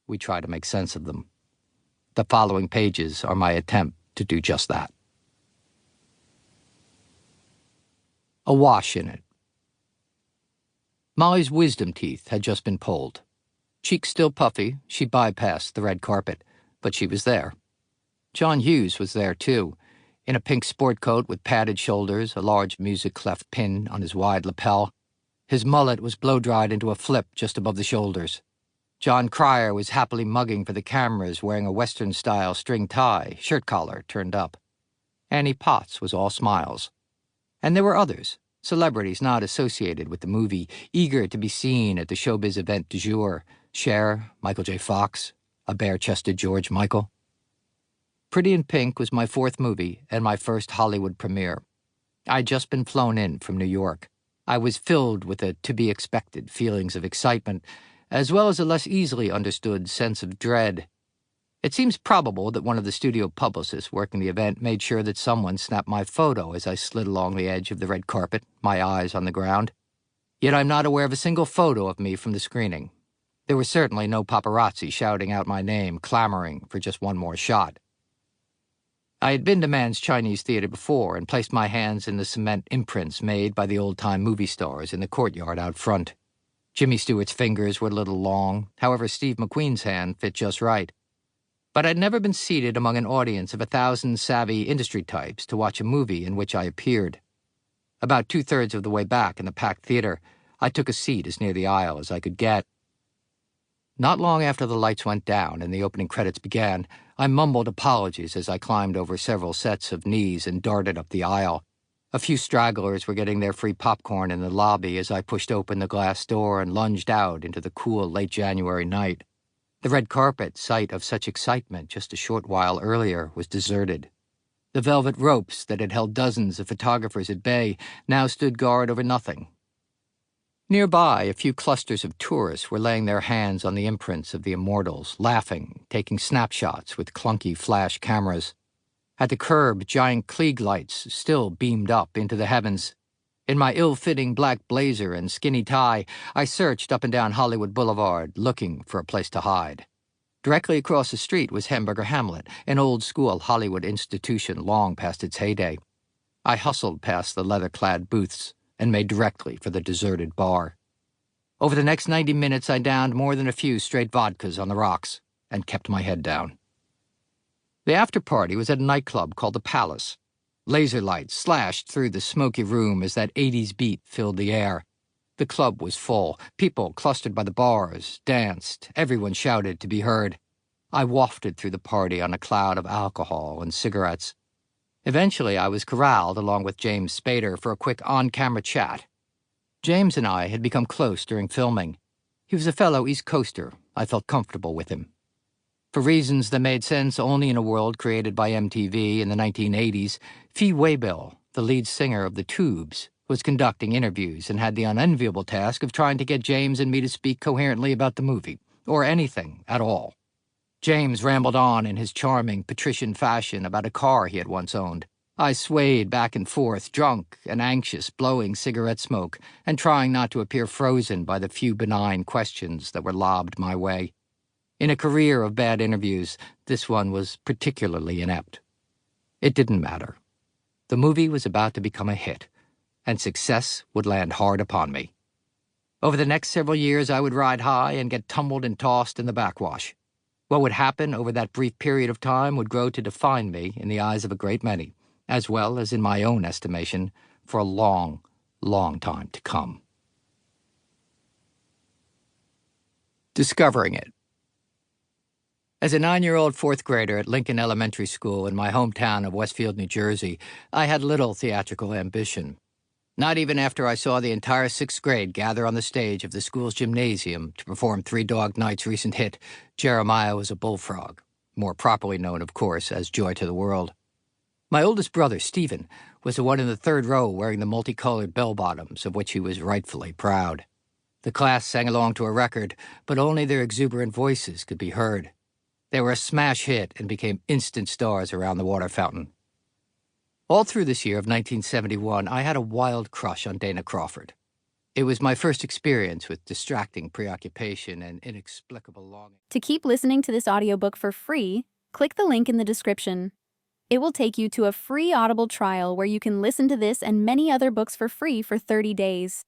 we try to make sense of them. The following pages are my attempt to do just that. A wash in it. Molly's wisdom teeth had just been pulled. Cheeks still puffy, she bypassed the red carpet, but she was there. John Hughes was there, too, in a pink sport coat with padded shoulders, a large music-clef pin on his wide lapel. His mullet was blow-dried into a flip just above the shoulders. John Cryer was happily mugging for the cameras, wearing a Western-style string tie, shirt collar turned up. Annie Potts was all smiles. And there were others, celebrities not associated with the movie, eager to be seen at the showbiz event du jour. Cher, Michael J. Fox, a bare-chested George Michael. Pretty in Pink was my fourth movie and my first Hollywood premiere. I'd just been flown in from New York. I was filled with the to-be-expected feelings of excitement, as well as a less easily understood sense of dread. It seems probable that one of the studio publicists working the event made sure that someone snapped my photo as I slid along the edge of the red carpet, my eyes on the ground. Yet I'm not aware of a single photo of me from the screening. There was certainly no paparazzi shouting out my name, clamoring for just one more shot. I had been to Mann's Chinese Theater before and placed my hands in the cement imprints made by the old-time movie stars in the courtyard out front. Jimmy Stewart's fingers were a little long, however Steve McQueen's hand fit just right. But I'd never been seated among an audience of 1,000 savvy industry types to watch a movie in which I appeared. About two-thirds of the way back in the packed theater, I took a seat as near the aisle as I could get. Not long after the lights went down and the opening credits began, I mumbled apologies as I climbed over several sets of knees and darted up the aisle. A few stragglers were getting their free popcorn in the lobby as I pushed open the glass door and lunged out into the cool late January night. The red carpet, site of such excitement just a short while earlier, was deserted. The velvet ropes that had held dozens of photographers at bay now stood guard over nothing. Nearby, a few clusters of tourists were laying their hands on the imprints of the immortals, laughing, taking snapshots with clunky flash cameras. At the curb, giant Klieg lights still beamed up into the heavens. In my ill-fitting black blazer and skinny tie, I searched up and down Hollywood Boulevard, looking for a place to hide. Directly across the street was Hamburger Hamlet, an old-school Hollywood institution long past its heyday. I hustled past the leather-clad booths and made directly for the deserted bar. Over the next 90 minutes, I downed more than a few straight vodkas on the rocks and kept my head down. The after-party was at a nightclub called the Palace. Laser lights slashed through the smoky room as that 80s beat filled the air. The club was full. People clustered by the bars, danced. Everyone shouted to be heard. I wafted through the party on a cloud of alcohol and cigarettes. Eventually, I was corralled along with James Spader for a quick on-camera chat. James and I had become close during filming. He was a fellow East Coaster. I felt comfortable with him. For reasons that made sense only in a world created by MTV in the 1980s, Fee Waybill, the lead singer of The Tubes, was conducting interviews and had the unenviable task of trying to get James and me to speak coherently about the movie, or anything at all. James rambled on in his charming, patrician fashion about a car he had once owned. I swayed back and forth, drunk and anxious, blowing cigarette smoke, and trying not to appear frozen by the few benign questions that were lobbed my way. In a career of bad interviews, this one was particularly inept. It didn't matter. The movie was about to become a hit, and success would land hard upon me. Over the next several years, I would ride high and get tumbled and tossed in the backwash. What would happen over that brief period of time would grow to define me in the eyes of a great many, as well as in my own estimation, for a long, long time to come. Discovering it. As a 9-year-old fourth grader at Lincoln Elementary School in my hometown of Westfield, New Jersey, I had little theatrical ambition. Not even after I saw the entire 6th grade gather on the stage of the school's gymnasium to perform Three Dog Night's recent hit, Jeremiah Was a Bullfrog, more properly known, of course, as Joy to the World. My oldest brother, Stephen, was the one in the third row wearing the multicolored bell-bottoms of which he was rightfully proud. The class sang along to a record, but only their exuberant voices could be heard. They were a smash hit and became instant stars around the water fountain. All through this year of 1971, I had a wild crush on Dana Crawford. It was my first experience with distracting preoccupation and inexplicable longing. To keep listening to this audiobook for free, click the link in the description. It will take you to a free Audible trial where you can listen to this and many other books for free for 30 days.